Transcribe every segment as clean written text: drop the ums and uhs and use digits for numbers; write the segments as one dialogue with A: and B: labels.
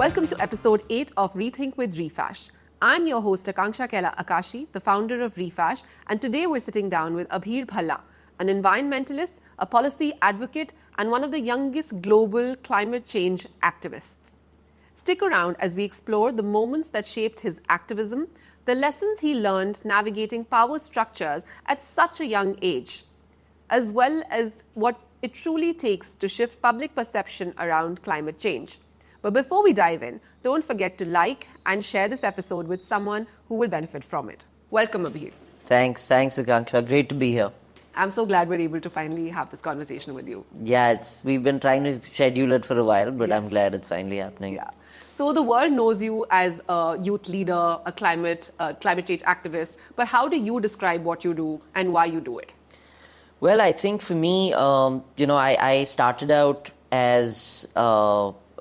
A: Welcome to episode 8 of Rethink with Refash. I'm your host Akanksha Kela Akashi, the founder of Refash, and today we're sitting down with Abhiir Bhalla, an environmentalist, a policy advocate, and one of the youngest global climate change activists. Stick around as we explore the moments that shaped his activism, the lessons he learned navigating power structures at such a young age, as well as what it truly takes to shift public perception around climate change. But before we dive in, don't forget to like and share this episode with someone who will benefit from it. Welcome, Abhiir.
B: Thanks, Akanksha. Great to be here.
A: I'm so glad we're able to finally have this conversation with you.
B: Yeah, we've been trying to schedule it for a while, but yes. I'm glad it's finally happening.
A: Yeah. So the world knows you as a youth leader, a climate change activist, but how do you describe what you do and why you do it?
B: Well, I think for me, I started out as...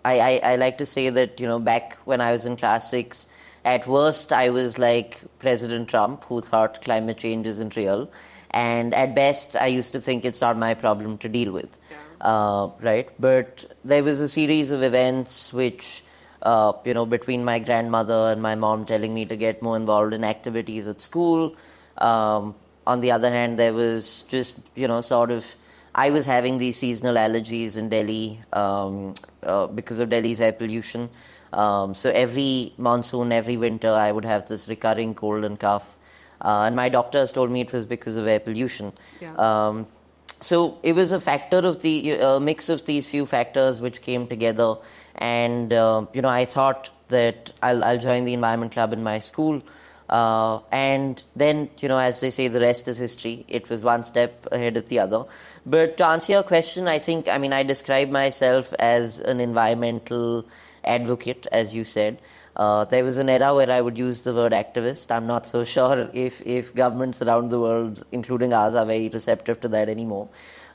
B: I like to say that, back when I was in class 6, at worst I was like President Trump, who thought climate change isn't real. And at best, I used to think it's not my problem to deal with. Yeah. Right? But there was a series of events which, between my grandmother and my mom telling me to get more involved in activities at school. On the other hand, there was just, I was having these seasonal allergies in Delhi because of Delhi's air pollution. So every monsoon, every winter, I would have this recurring cold and cough. And my doctors told me it was because of air pollution. Yeah. So it was a factor of the mix of these few factors which came together. And, I thought that I'll join the Environment Club in my school. And then, as they say, the rest is history. It was one step ahead of the other. But to answer your question, I describe myself as an environmental advocate, as you said. There was an era where I would use the word activist. I'm not so sure if governments around the world, including ours, are very receptive to that anymore.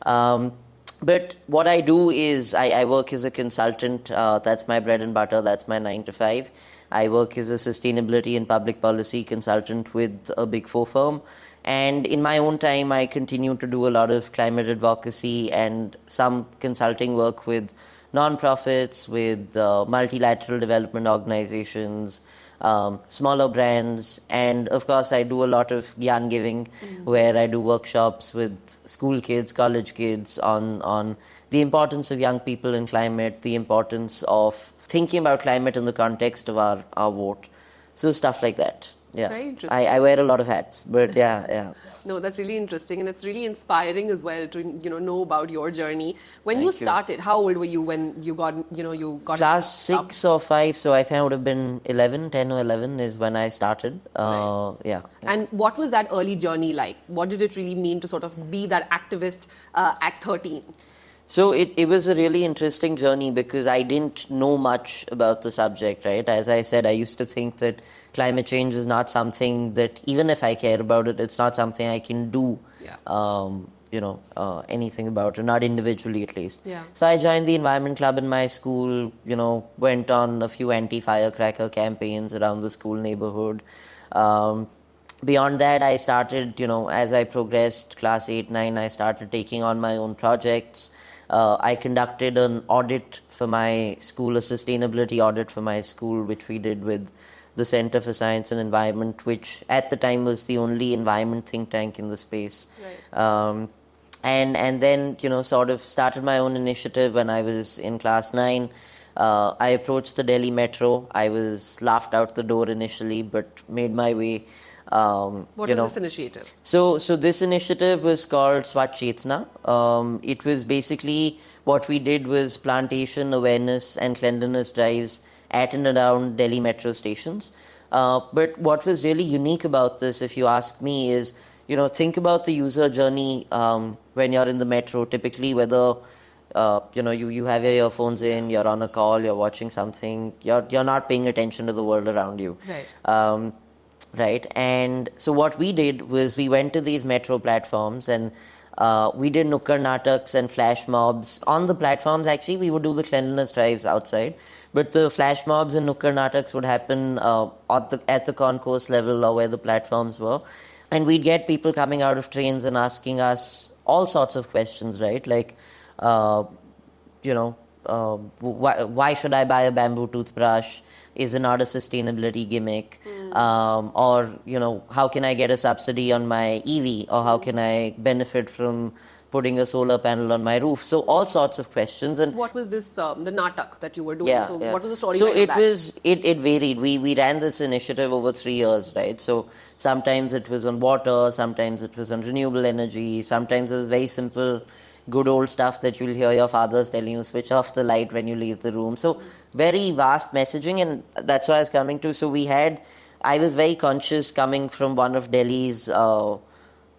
B: But what I do is I work as a consultant. That's my bread and butter. That's my 9 to 5. I work as a sustainability and public policy consultant with a Big 4 firm. And in my own time, I continue to do a lot of climate advocacy and some consulting work with non-profits, with multilateral development organizations, smaller brands. And of course, I do a lot of gyan giving, where I do workshops with school kids, college kids on the importance of young people in climate, the importance of thinking about climate in the context of our vote. So stuff like that. Yeah.
A: Very interesting.
B: I wear a lot of hats, but yeah.
A: No, that's really interesting, and it's really inspiring as well to know about your journey. When you started, how old were you when you got
B: class 6 or 5? So I think I would have been 10 or 11 is when I started.
A: Right.
B: Yeah.
A: And what was that early journey like? What did it really mean to sort of be that activist at 13?
B: So it was a really interesting journey because I didn't know much about the subject, right? As I said, I used to think that climate change is not something that, even if I care about it, it's not something I can do, anything about it, not individually at least.
A: Yeah.
B: So I joined the Environment Club in my school, went on a few anti-firecracker campaigns around the school neighborhood. Beyond that, I started, as I progressed, class 8, 9, I started taking on my own projects. I conducted an audit for my school, a sustainability audit for my school, which we did with the Center for Science and Environment, which at the time was the only environment think tank in the space.
A: Right.
B: And then, sort of started my own initiative when I was in class 9. I approached the Delhi Metro. I was laughed out the door initially, but made my way.
A: What is this initiative?
B: So this initiative was called Swachh Chetna. It was basically, what we did was plantation awareness and cleanliness drives at and around Delhi metro stations. But what was really unique about this, if you ask me, is, think about the user journey when you're in the metro, typically whether you have your earphones in, you're on a call, you're watching something, you're not paying attention to the world around you.
A: Right.
B: Right. And so what we did was we went to these metro platforms and we did nukkad nataks and flash mobs. On the platforms, actually, we would do the cleanliness drives outside. But the flash mobs and nukkad nataks would happen at the concourse level or where the platforms were. And we'd get people coming out of trains and asking us all sorts of questions, right? Like, why should I buy a bamboo toothbrush? Is it not a sustainability gimmick? Or, how can I get a subsidy on my EV? Or how can I benefit from putting a solar panel on my roof? So all sorts of questions. And
A: what was this, the natak that you were doing?
B: yeah,
A: So
B: yeah.
A: what was the story
B: So
A: behind that?
B: it varied. We ran this initiative over 3 years, right? So sometimes it was on water, sometimes it was on renewable energy, sometimes it was very simple, good old stuff that you'll hear your fathers telling you, switch off the light when you leave the room. So very vast messaging, and that's what I was coming to. So I was very conscious coming from one of Delhi's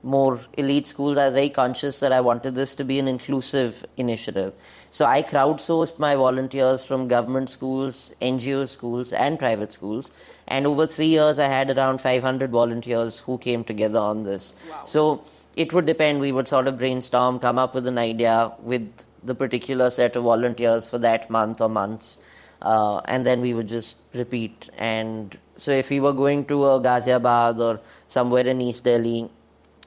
B: more elite schools. I was very conscious that I wanted this to be an inclusive initiative. So I crowdsourced my volunteers from government schools, NGO schools, and private schools. And over 3 years, I had around 500 volunteers who came together on this.
A: Wow.
B: So it would depend. We would sort of brainstorm, come up with an idea with the particular set of volunteers for that month or months. And then we would just repeat. And so if we were going to a Ghaziabad or somewhere in East Delhi,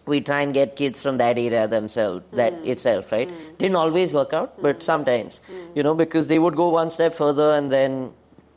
B: we try and get kids from that area themselves, itself, right? Didn't always work out, but sometimes, because they would go one step further and then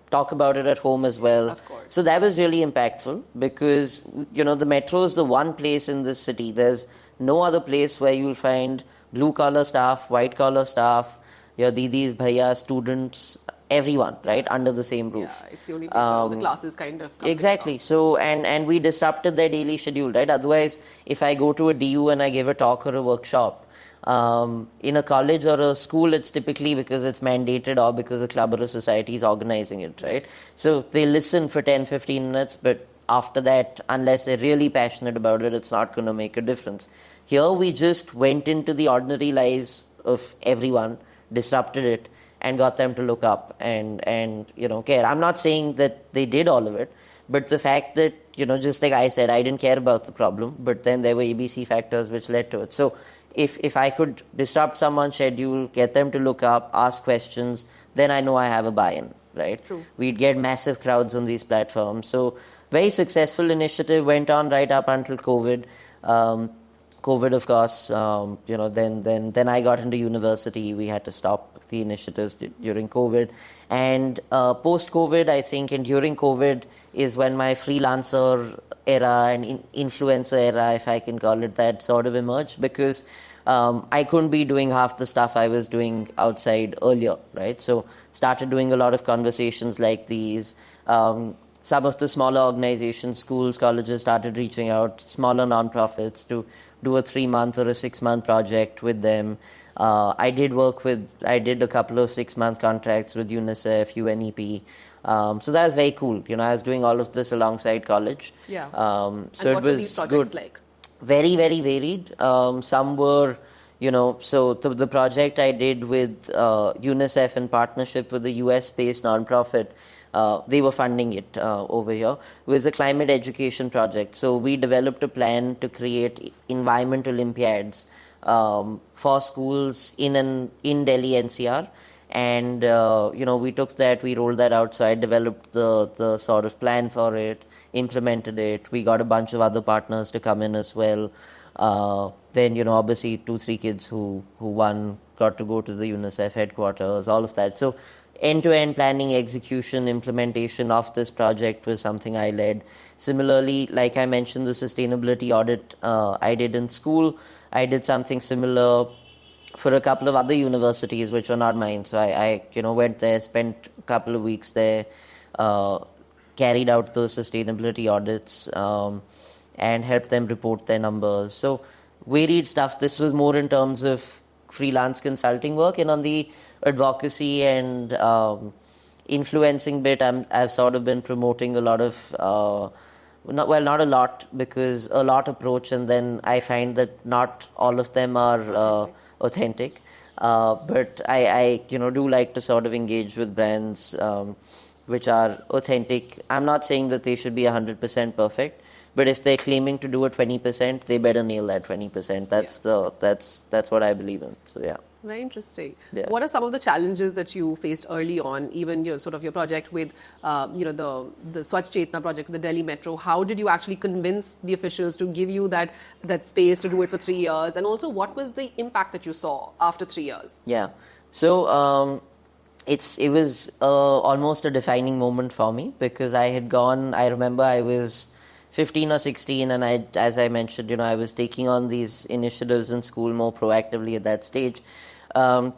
B: talk about it at home as well.
A: Of course.
B: So that was really impactful because, the metro is the one place in this city. There's no other place where you'll find blue-collar staff, white-collar staff, your didis, bhaiyas, students, everyone, right, under the same roof.
A: Yeah, it's the only place where all the classes kind of come
B: Exactly. So, and we disrupted their daily schedule, right? Otherwise, if I go to a DU and I give a talk or a workshop, in a college or a school, it's typically because it's mandated or because a club or a society is organizing it, right? So they listen for 10, 15 minutes, but after that, unless they're really passionate about it, it's not going to make a difference. Here, we just went into the ordinary lives of everyone, disrupted it, and got them to look up and care. I'm not saying that they did all of it, but the fact that, just like I said, I didn't care about the problem, but then there were ABC factors which led to it. So if I could disrupt someone's schedule, get them to look up, ask questions, then I know I have a buy-in, right?
A: True.
B: We'd get massive crowds on these platforms. So very successful initiative, went on right up until COVID. COVID, of course, then I got into university. We had to stop the initiatives during COVID. And post-COVID, I think, and during COVID is when my freelancer era and influencer era, if I can call it that, sort of emerged because I couldn't be doing half the stuff I was doing outside earlier, right? So started doing a lot of conversations like these. Some of the smaller organizations, schools, colleges started reaching out, smaller nonprofits, to do a 3-month or a 6-month project with them. I did a couple of 6-month contracts with UNICEF, UNEP. So that was very cool. I was doing all of this alongside college.
A: Yeah.
B: So
A: and what
B: it was
A: were these projects
B: good.
A: like?
B: Very, very varied. Some were, so the project I did with UNICEF in partnership with a US-based nonprofit, they were funding it over here, was a climate education project. So we developed a plan to create environmental Olympiads for schools in Delhi NCR. And, we took that, we rolled that out. So I developed the sort of plan for it, implemented it. We got a bunch of other partners to come in as well. Then, obviously 2-3 kids who won got to go to the UNICEF headquarters, all of that. So end-to-end planning, execution, implementation of this project was something I led. Similarly, like I mentioned, the sustainability audit I did in school. I did something similar for a couple of other universities which were not mine. So I went there, spent a couple of weeks there, carried out those sustainability audits, and helped them report their numbers. So varied stuff. This was more in terms of freelance consulting work, and on the advocacy and influencing bit, I've sort of been promoting a lot of not a lot, because a lot approach, and then I find that not all of them are authentic. But I do like to sort of engage with brands which are authentic. I'm not saying that they should be 100% perfect, but if they're claiming to do a 20%, they better nail that 20%. That's what I believe in. So yeah.
A: Very interesting.
B: Yeah.
A: What are some of the challenges that you faced early on, even your project with, the Swachh Chetna project with the Delhi Metro? How did you actually convince the officials to give you that space to do it for 3 years? And also, what was the impact that you saw after 3 years?
B: Yeah. So it was almost a defining moment for me, because I had gone. I remember I was 15 or 16, and as I mentioned, I was taking on these initiatives in school more proactively at that stage. Um,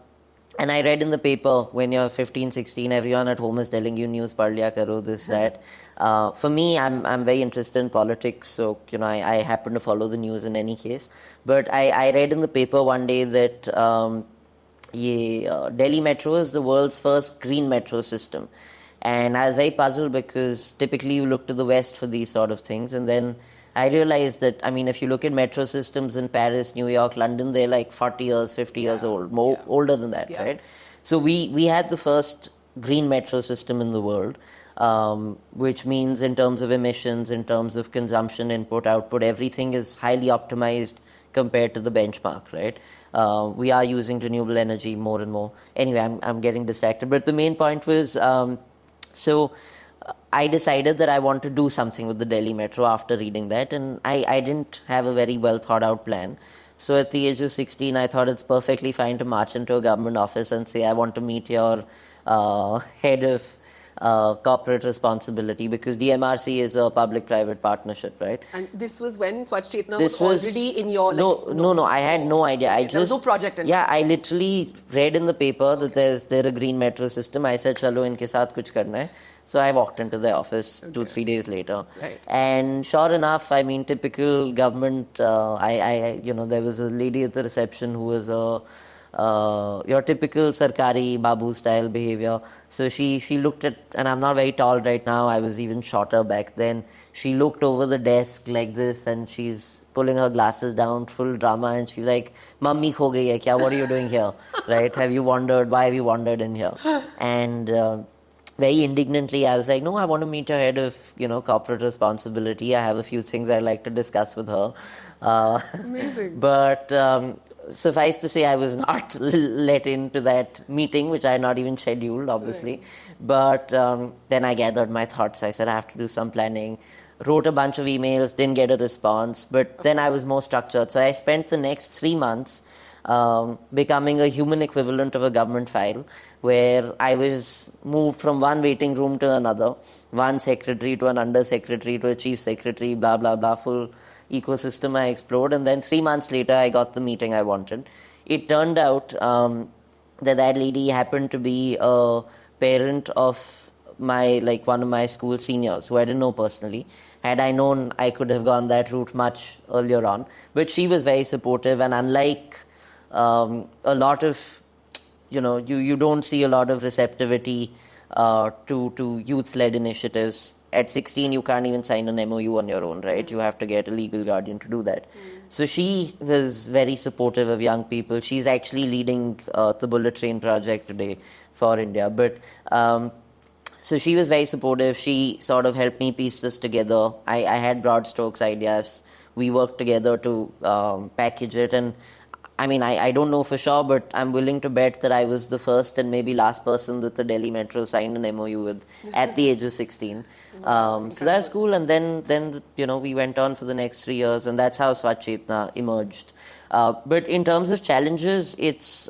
B: and I read in the paper, when you're 15, 16, everyone at home is telling you news pad liya karo, this, that. For me, I'm very interested in politics, so I happen to follow the news in any case. But I read in the paper one day that Delhi Metro is the world's first green metro system. And I was very puzzled, because typically you look to the West for these sort of things. And then I realized that, if you look at metro systems in Paris, New York, London, they're like 40 years, 50 years old, older than that, right? So we had the first green metro system in the world, which means in terms of emissions, in terms of consumption, input, output, everything is highly optimized compared to the benchmark, right? We are using renewable energy more and more. Anyway, I'm getting distracted. But the main point was, I decided that I want to do something with the Delhi Metro after reading that, and I didn't have a very well thought out plan. So at the age of 16, I thought it's perfectly fine to march into a government office and say, I want to meet your head of corporate responsibility, because the MRC is a public-private partnership, right?
A: And this was when Swachh Chetna was already in your...
B: No, I had no idea.
A: Okay, there was no project.
B: I literally read in the paper that there's a green metro system. I said, chalo, inke saath kuch karna hai. So I walked into the office 2-3 days later.
A: Right.
B: And sure enough, typical government, there was a lady at the reception who was your typical sarkari babu style behavior. So she looked at, and I'm not very tall right now, I was even shorter back then. She looked over the desk like this, and she's pulling her glasses down, full drama, and she's like, Mummy kho gayi hai kya? What are you doing here? Right? Have you wandered? Why have you wandered in here? And very indignantly, I was like, no, I want to meet her head of, corporate responsibility. I have a few things I'd like to discuss with her.
A: Amazing.
B: But suffice to say, I was not let into that meeting, which I had not even scheduled, obviously. Right. But then I gathered my thoughts. I said, I have to do some planning. Wrote a bunch of emails, didn't get a response. But then I was more structured. So I spent the next 3 months becoming a human equivalent of a government file, where I was moved from one waiting room to another, one secretary to an undersecretary to a chief secretary, blah, blah, blah, full ecosystem I explored. And then 3 months later, I got the meeting I wanted. It turned out that lady happened to be a parent of one of my school seniors, who I didn't know personally. Had I known, I could have gone that route much earlier on. But she was very supportive, and unlike a lot of, you don't see a lot of receptivity to youth-led initiatives. At 16, you can't even sign an MOU on your own, right? You have to get a legal guardian to do that. So she was very supportive of young people. She's actually leading the Bullet Train project today for India. But so she was very supportive. She sort of helped me piece this together. I had broad strokes ideas. We worked together to package it. And I don't know for sure, but I'm willing to bet that I was the first and maybe last person that the Delhi Metro signed an MOU with at the age of 16. So that's cool. And then we went on for the next 3 years, and that's how Swachh Chetna emerged. But in terms of challenges, it's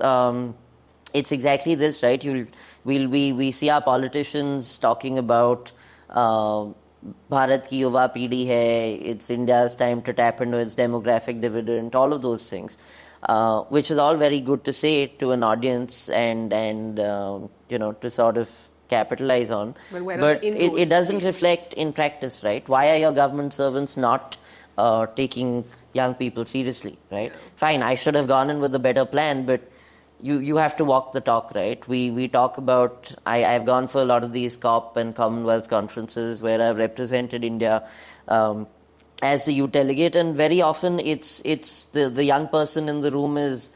B: exactly this, right? We see our politicians talking about Bharat ki yuva peedhi hai, it's India's time to tap into its demographic dividend, all of those things. Which is all very good to say to an audience and to sort of capitalize on. But it doesn't reflect in practice, right? Why are your government servants not taking young people seriously, right? Yeah. Fine, I should have gone in with a better plan, but you have to walk the talk, right? We talk about, I've gone for a lot of these COP and Commonwealth conferences where I've represented India as the youth delegate, and very often it's the young person in the room is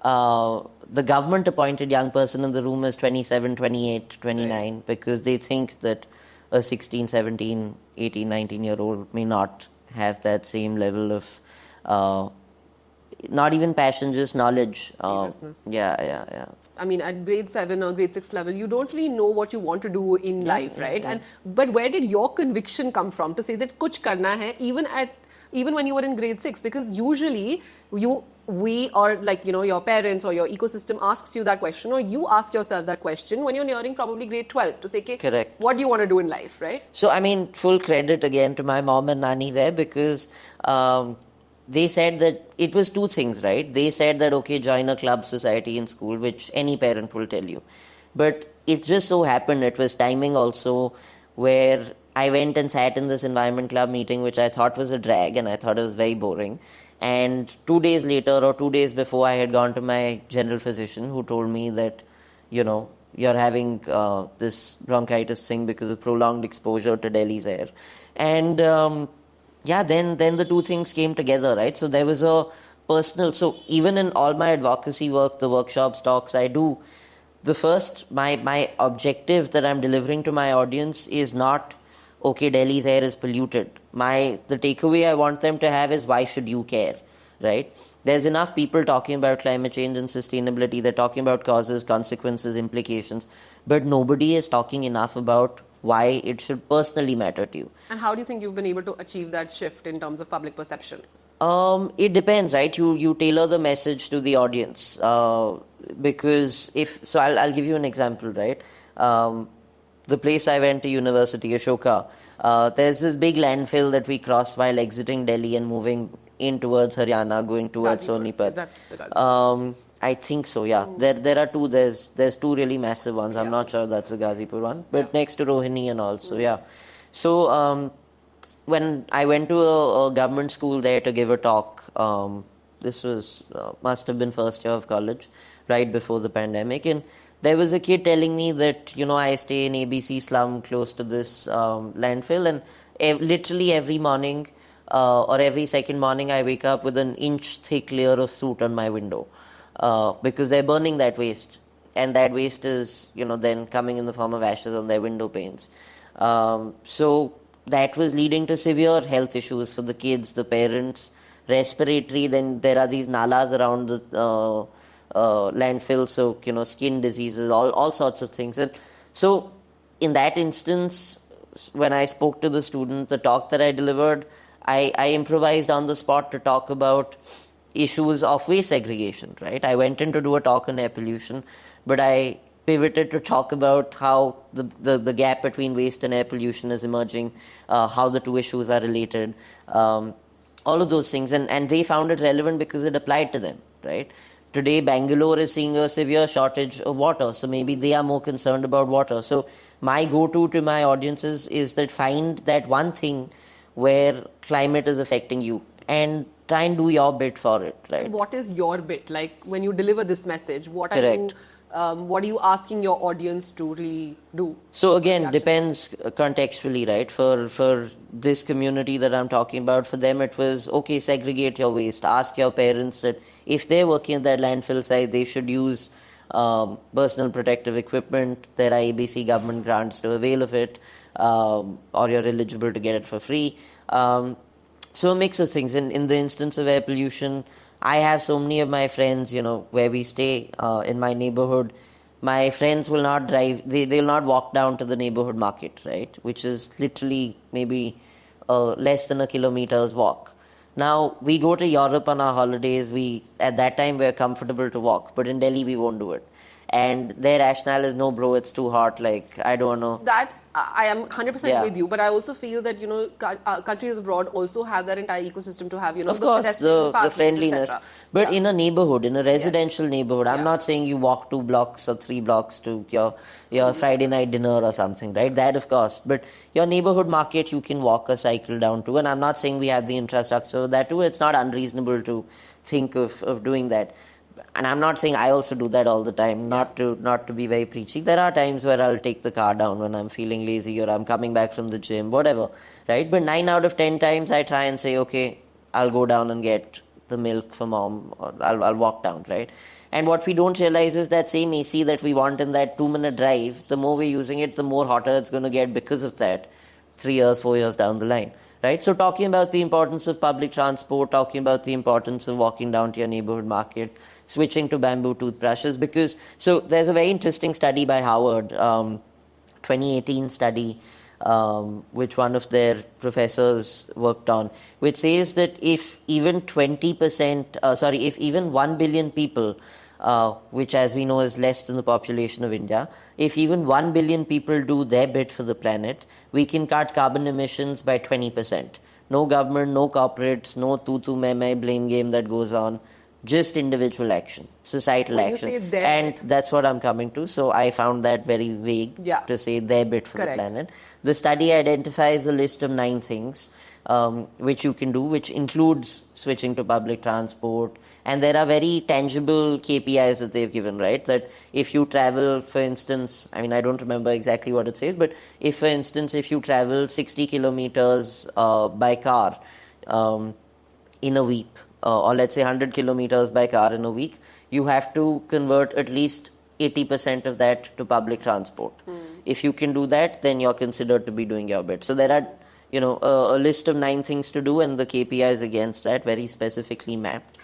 B: the government appointed young person in the room is 27, 28, 29, right, because they think that a 16, 17, 18, 19-year-old may not have that same level of not even passion, just knowledge.
A: Seriousness.
B: Yeah.
A: At grade 7 or grade 6 level, you don't really know what you want to do in life, right? Yeah. But where did your conviction come from to say that kuch karna hai, even at even when you were in grade 6? Because usually we or like, your parents or your ecosystem asks you that question, or you ask yourself that question when you're nearing probably grade 12 to say, okay,
B: Correct.
A: what do you want to do in life, right?
B: So, I mean, full credit again to my mom and nanny there, because they said that it was two things, right? They said that, okay, join a club society in school, which any parent will tell you. But it just so happened, it was timing also, where I went and sat in this environment club meeting, which I thought was a drag and I thought it was very boring. And 2 days later or 2 days before, I had gone to my general physician, who told me that, you're having this bronchitis thing because of prolonged exposure to Delhi's air. And then the two things came together, right? So there was a personal, so even in all my advocacy work, the workshops, talks I do, my objective that I'm delivering to my audience is not, okay, Delhi's air is polluted. The takeaway I want them to have is, why should you care, right? There's enough people talking about climate change and sustainability. They're talking about causes, consequences, implications, but nobody is talking enough about why it should personally matter to you.
A: And how do you think you've been able to achieve that shift in terms of public perception?
B: It depends, right? You tailor the message to the audience, because I'll give you an example, right? The place I went to university, Ashoka, there's this big landfill that we crossed while exiting Delhi and moving in towards Haryana, going towards Sonipat.
A: Is that the Ghazipur?
B: I think so, yeah. There are two. There's two really massive ones. I'm not sure that's the Ghazipur one, but next to Rohini and also, yeah. So when I went to a government school there to give a talk, this was must have been first year of college, right before the pandemic, and there was a kid telling me that, I stay in ABC slum close to this landfill, and literally every morning or every second morning I wake up with an inch thick layer of soot on my window, because they're burning that waste, and that waste is, then coming in the form of ashes on their window panes. So that was leading to severe health issues for the kids, the parents, respiratory. Then there are these nalas around the landfill, so skin diseases, all sorts of things. And so in that instance, when I spoke to the student, the talk that I delivered, I improvised on the spot to talk about issues of waste segregation, right? I went in to do a talk on air pollution, but I pivoted to talk about how the gap between waste and air pollution is emerging, how the two issues are related, all of those things. And they found it relevant because it applied to them, right? Today, Bangalore is seeing a severe shortage of water, so maybe they are more concerned about water. So my go-to to my audiences is that find that one thing where climate is affecting you and try and do your bit for it, right?
A: What is your bit? Like when you deliver this message, what are you asking your audience to really do?
B: So again, depends contextually, right? For this community that I'm talking about, for them it was, okay, segregate your waste. Ask your parents that if they're working at that landfill site, they should use personal protective equipment. There are ABC government grants to avail of it, or you're eligible to get it for free. So a mix of things. In the instance of air pollution, I have so many of my friends, where we stay in my neighborhood. My friends will not drive, they'll not walk down to the neighborhood market, right? Which is literally maybe less than a kilometer's walk. Now, we go to Europe on our holidays, at that time we're comfortable to walk, but in Delhi we won't do it. And their rationale is, no bro, it's too hot, like, I don't know.
A: That, I am 100% with you, but I also feel that, countries abroad also have that entire ecosystem to have,
B: of course, the friendliness. But in a neighborhood, in a residential neighborhood, I'm not saying you walk 2 blocks or 3 blocks to your Friday night dinner or something, right? That, of course. But your neighborhood market, you can walk or cycle down to. And I'm not saying we have the infrastructure for that too. It's not unreasonable to think of doing that. And I'm not saying I also do that all the time, not to be very preachy. There are times where I'll take the car down when I'm feeling lazy or I'm coming back from the gym, whatever, right? But 9 out of 10 times I try and say, okay, I'll go down and get the milk for mom, or I'll walk down, right? And what we don't realize is that same AC that we want in that 2-minute drive, the more we're using it, the more hotter it's going to get because of that 3 years, 4 years down the line. Right? So talking about the importance of public transport, talking about the importance of walking down to your neighborhood market, switching to bamboo toothbrushes, so there's a very interesting study by Harvard, 2018 study, which one of their professors worked on, which says that if even 20%, if even 1 billion people, which as we know is less than the population of India, if even 1 billion people do their bit for the planet, we can cut carbon emissions by 20%. No government, no corporates, no tu me blame game that goes on. Just individual action, societal
A: when
B: action.
A: You say their
B: and
A: bit.
B: That's what I'm coming to. So I found that very vague to say their bit for
A: Correct.
B: the planet. The study identifies a list of 9 things which you can do, which includes switching to public transport. And there are very tangible KPIs that they've given, right? That if you travel, for instance, I mean, I don't remember exactly what it says, but if, for instance, if you travel 60 kilometers by car in a week, or let's say 100 kilometers by car in a week, you have to convert at least 80% of that to public transport. If you can do that, then you're considered to be doing your bit. So there are, a list of 9 things to do, and the KPIs against that very specifically mapped.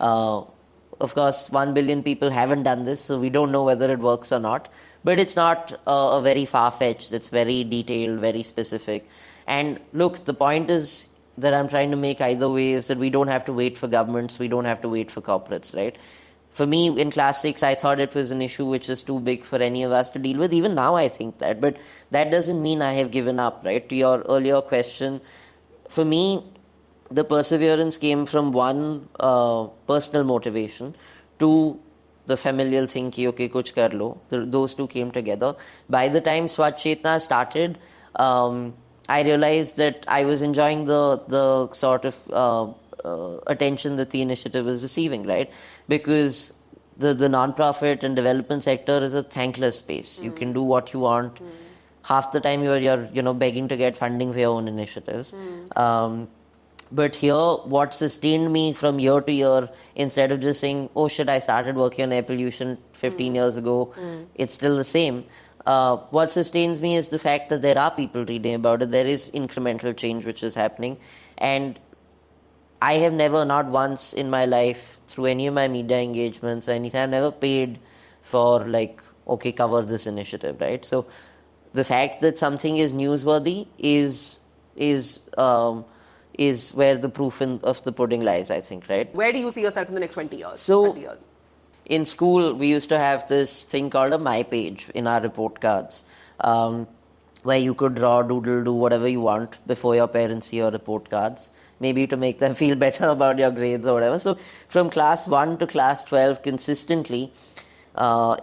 B: Of course, 1 billion people haven't done this, so we don't know whether it works or not. But it's not a very far-fetched. It's very detailed, very specific. And look, the point is that I'm trying to make either way is that we don't have to wait for governments, we don't have to wait for corporates, right? For me, in class 6, I thought it was an issue which is too big for any of us to deal with. Even now, I think that. But that doesn't mean I have given up, right? To your earlier question, for me, the perseverance came from one personal motivation to the familial thing, ki, okay, kuch kar lo. Those two came together. By the time Swachh Chetna started, I realized that I was enjoying the sort of attention that the initiative is receiving, right? Because the non-profit and development sector is a thankless space. You can do what you want. Half the time you're begging to get funding for your own initiatives. But here, what sustained me from year to year, instead of just saying, oh shit, I started working on air pollution 15 years ago, it's still the same. What sustains me is the fact that there are people reading about it. There is incremental change which is happening. And I have never, not once in my life, through any of my media engagements or anything, I've never paid for okay, cover this initiative, right? So the fact that something is newsworthy is where the proof of the pudding lies, I think, right?
A: Where do you see yourself in the next 20 years,
B: So,
A: 30 years?
B: In school, we used to have this thing called a My Page in our report cards, where you could draw, doodle, do whatever you want before your parents see your report cards, maybe to make them feel better about your grades or whatever. So from class 1 to class 12, consistently,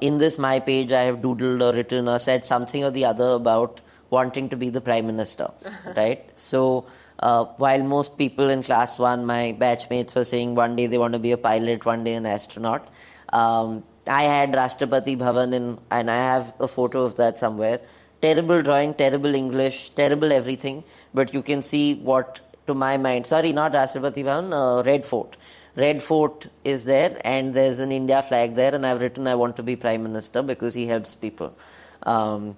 B: in this My Page, I have doodled or written or said something or the other about wanting to be the Prime Minister, right? So while most people in class 1, my batchmates were saying one day they want to be a pilot, one day an astronaut, I had Rashtrapati Bhavan and I have a photo of that somewhere. Terrible drawing, terrible English, terrible everything, but you can see what, to my mind, sorry, not Rashtrapati Bhavan, Red Fort. Red Fort is there and there's an India flag there, and I've written I want to be Prime Minister because he helps people. And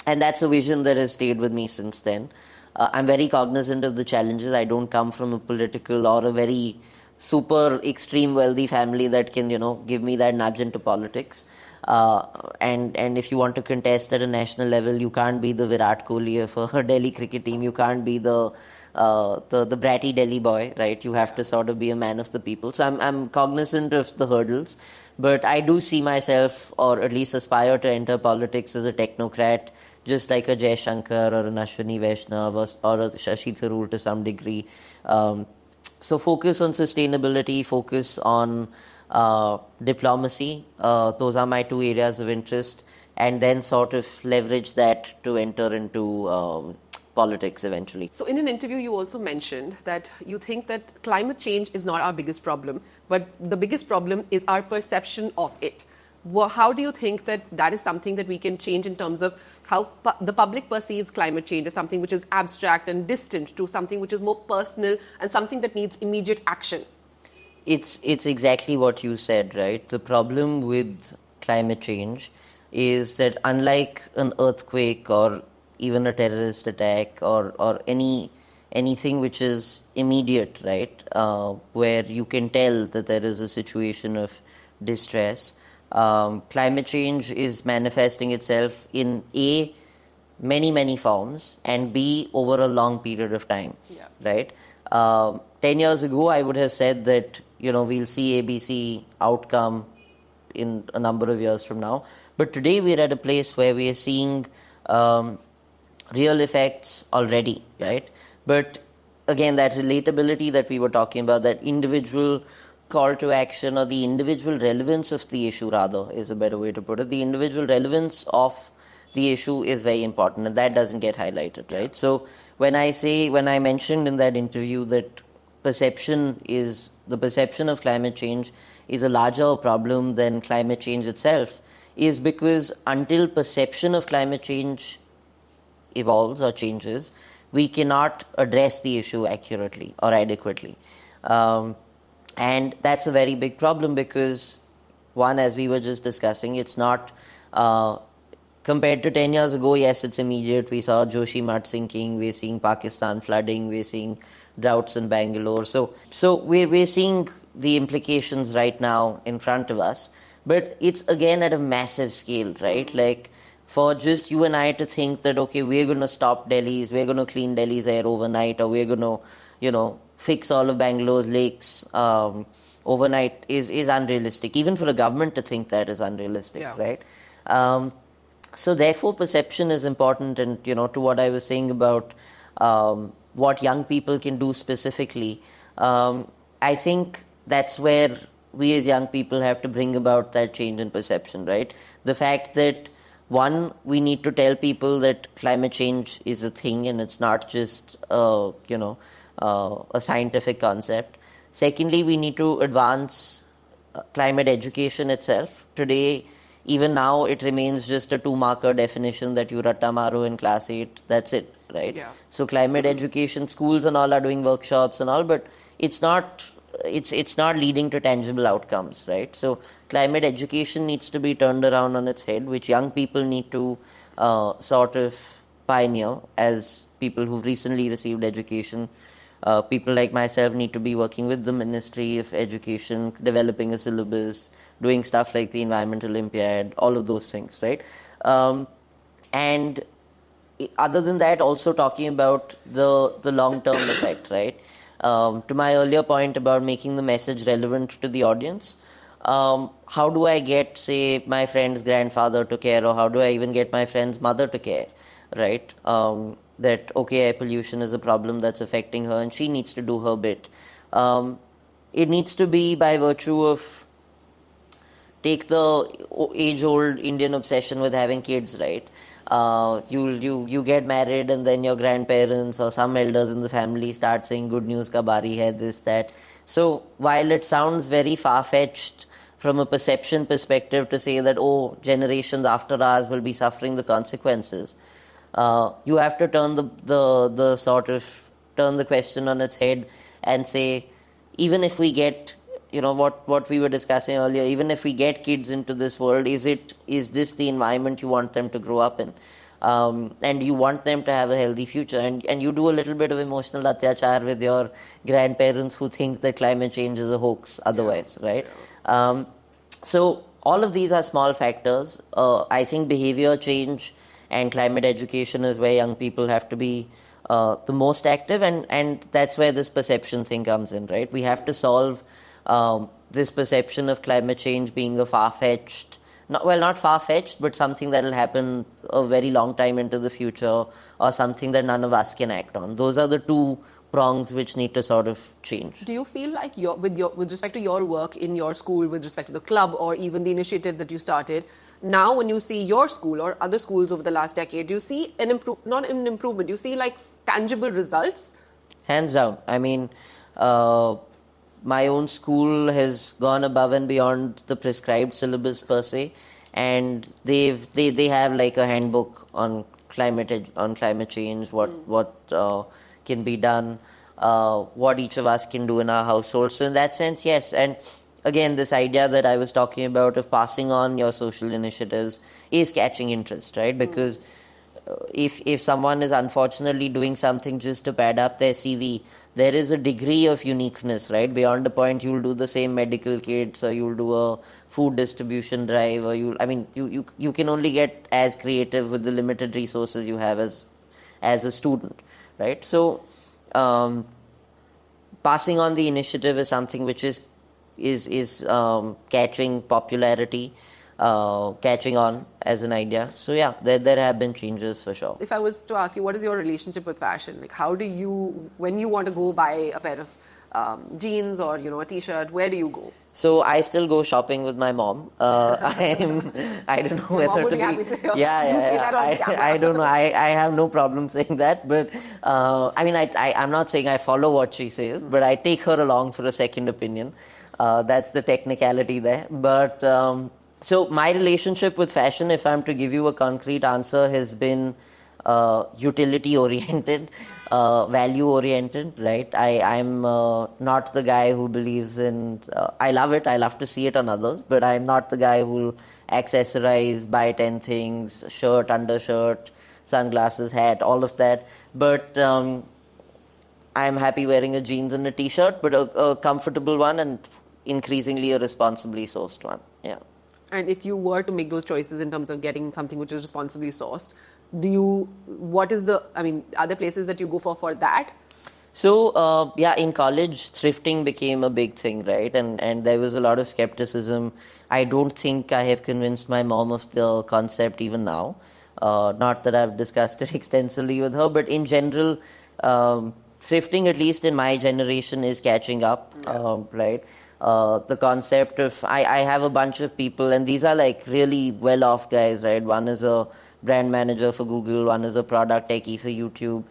B: that's a vision that has stayed with me since then. I'm very cognizant of the challenges. I don't come from a political or a very super extreme wealthy family that can, give me that nudge into politics. And if you want to contest at a national level, you can't be the Virat Kohli of a Delhi cricket team. You can't be the bratty Delhi boy, right? You have to sort of be a man of the people. So I'm cognizant of the hurdles, but I do see myself, or at least aspire to enter politics as a technocrat, just like a Jai Shankar or an Ashwini Vaishnav or a Shashi Tharoor to some degree. So focus on sustainability, focus on diplomacy. Those are my 2 areas of interest, and then sort of leverage that to enter into politics eventually.
A: So in an interview, you also mentioned that you think that climate change is not our biggest problem, but the biggest problem is our perception of it. How do you think that is something that we can change in terms of how the public perceives climate change as something which is abstract and distant to something which is more personal and something that needs immediate action?
B: It's exactly what you said, right? The problem with climate change is that unlike an earthquake or even a terrorist attack or anything which is immediate, right, where you can tell that there is a situation of distress, climate change is manifesting itself in many forms, and B, over a long period of time,
A: Yeah.
B: right? 10 years ago, I would have said that, we'll see ABC outcome in a number of years from now. But today we're at a place where we are seeing real effects already, right? But again, that relatability that we were talking about, that individual call to action, or the individual relevance of the issue, rather, is a better way to put it. The individual relevance of the issue is very important, and that doesn't get highlighted, right? So when I mentioned in that interview that the perception of climate change is a larger problem than climate change itself, is because until perception of climate change evolves or changes, we cannot address the issue accurately or adequately. And that's a very big problem because, one, as we were just discussing, it's not, compared to 10 years ago, yes, it's immediate. We saw Joshimath sinking, we're seeing Pakistan flooding, we're seeing droughts in Bangalore. So we're seeing the implications right now in front of us. But it's again at a massive scale, right? Like, for just you and I to think that, okay, we're going to stop Delhi's, we're going to clean Delhi's air overnight, or we're going to, fix all of Bangalore's lakes overnight is unrealistic. Even for a government to think that is unrealistic,
A: Yeah.
B: right? So therefore, perception is important. And, to what I was saying about what young people can do specifically, I think that's where we as young people have to bring about that change in perception, right? The fact that, one, we need to tell people that climate change is a thing and it's not just, a scientific concept. Secondly, we need to advance climate education itself. Today, even now, it remains just a 2-marker definition that you ratta maro in class 8. That's it, right?
A: Yeah.
B: So climate education, schools and all are doing workshops and all, but it's not leading to tangible outcomes, right? So climate education needs to be turned around on its head, which young people need to sort of pioneer as people who've recently received education. People like myself need to be working with the Ministry of Education, developing a syllabus, doing stuff like the Environmental Olympiad, all of those things, right? And other than that, also talking about the long-term effect, right? To my earlier point about making the message relevant to the audience, how do I get, say, my friend's grandfather to care, or how do I even get my friend's mother to care, right? That, okay, air pollution is a problem that's affecting her and she needs to do her bit. It needs to be by virtue of, take the age-old Indian obsession with having kids, right? You get married and then your grandparents or some elders in the family start saying good news ka bari hai, this, that. So while it sounds very far-fetched from a perception perspective to say that, oh, generations after ours will be suffering the consequences, you have to turn the question on its head and say, even if we get, what we were discussing earlier, even if we get kids into this world, is this the environment you want them to grow up in? And you want them to have a healthy future, and you do a little bit of emotional atyachar with your grandparents who think that climate change is a hoax otherwise, right? Yeah. So all of these are small factors. I think behavior change and climate education is where young people have to be the most active, and that's where this perception thing comes in, right? We have to solve this perception of climate change being a far-fetched, not far-fetched, but something that will happen a very long time into the future, or something that none of us can act on. Those are the two prongs which need to sort of change.
A: Do you feel like with respect to your work in your school, with respect to the club or even the initiative that you started, now when you see your school or other schools over the last decade, do you see not an improvement, do you see like tangible results?
B: Hands down. I mean, my own school has gone above and beyond the prescribed syllabus per se, and they have like a handbook on climate change, what can be done, what each of us can do in our household. So in that sense, yes. And again, this idea that I was talking about of passing on your social initiatives is catching interest, right? Because if someone is unfortunately doing something just to pad up their CV, there is a degree of uniqueness, right? Beyond the point you'll do the same medical kits, or you'll do a food distribution drive, or you can only get as creative with the limited resources you have as a student, right? So passing on the initiative is something which is catching popularity, catching on as an idea. So yeah, there have been changes for sure.
A: If I was to ask you, what is your relationship with fashion? Like, how do you, when you want to go buy a pair of jeans or a t-shirt, where do you go?
B: So I still go shopping with my mom. I don't know whether
A: Mom would
B: to
A: be happy to hear.
B: Yeah,
A: You say that on camera.
B: I don't know. I have no problem saying that, but I'm not saying I follow what she says, but I take her along for a second opinion. That's the technicality there. But so my relationship with fashion, if I'm to give you a concrete answer, has been utility oriented, value oriented, right? I'm not the guy who believes in, I love it, I love to see it on others, but I'm not the guy who'll accessorize, buy 10 things, shirt, undershirt, sunglasses, hat, all of that. But I'm happy wearing a jeans and a t-shirt, but a comfortable one, and increasingly a responsibly sourced one. Yeah.
A: And if you were to make those choices in terms of getting something which is responsibly sourced, are there places that you go for that?
B: So, in college, thrifting became a big thing, right? And there was a lot of skepticism. I don't think I have convinced my mom of the concept even now. Not that I've discussed it extensively with her, but in general, thrifting, at least in my generation, is catching up, right? The concept of, I have a bunch of people, and these are like really well-off guys, right? One is a brand manager for Google, one is a product techie for YouTube.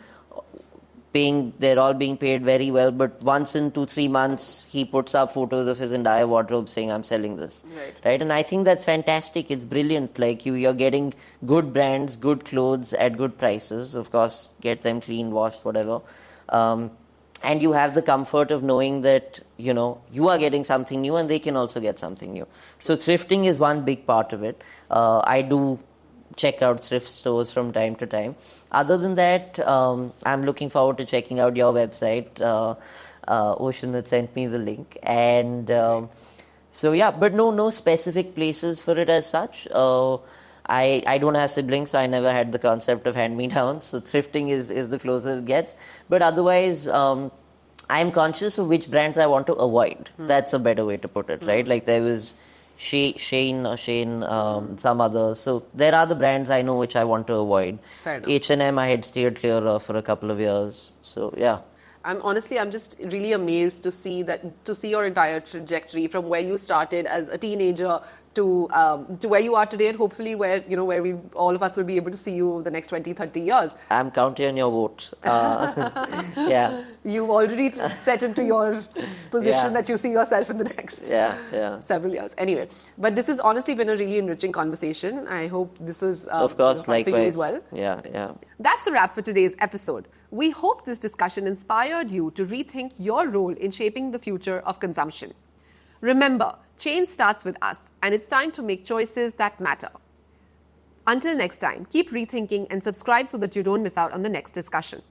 B: They're all being paid very well, but once in 2-3 months, he puts up photos of his entire wardrobe saying, I'm selling this. Right? And I think that's fantastic. It's brilliant. Like you're getting good brands, good clothes at good prices. Of course, get them clean, washed, whatever. And you have the comfort of knowing that, you are getting something new and they can also get something new. So thrifting is one big part of it. I do check out thrift stores from time to time. Other than that, I'm looking forward to checking out your website. Ocean had sent me the link. And but no specific places for it as such. I don't have siblings, so I never had the concept of hand-me-downs. So thrifting is the closer it gets. But otherwise, I'm conscious of which brands I want to avoid. That's a better way to put it, right? Like there was Shane, some others. So there are the brands I know which I want to avoid. H&M I had steered clear of for a couple of years. So yeah.
A: I'm just really amazed to see your entire trajectory from where you started as a teenager to where you are today, and hopefully where all of us will be able to see you the next 20-30 years.
B: I'm counting on your vote. Yeah.
A: You've already set into your position that you see yourself in the next several years. Anyway, but this has honestly been a really enriching conversation. I hope this is
B: of course, likewise.
A: for you as well.
B: Yeah.
A: That's a wrap for today's episode. We hope this discussion inspired you to rethink your role in shaping the future of consumption. Remember, change starts with us, and it's time to make choices that matter. Until next time, keep rethinking and subscribe so that you don't miss out on the next discussion.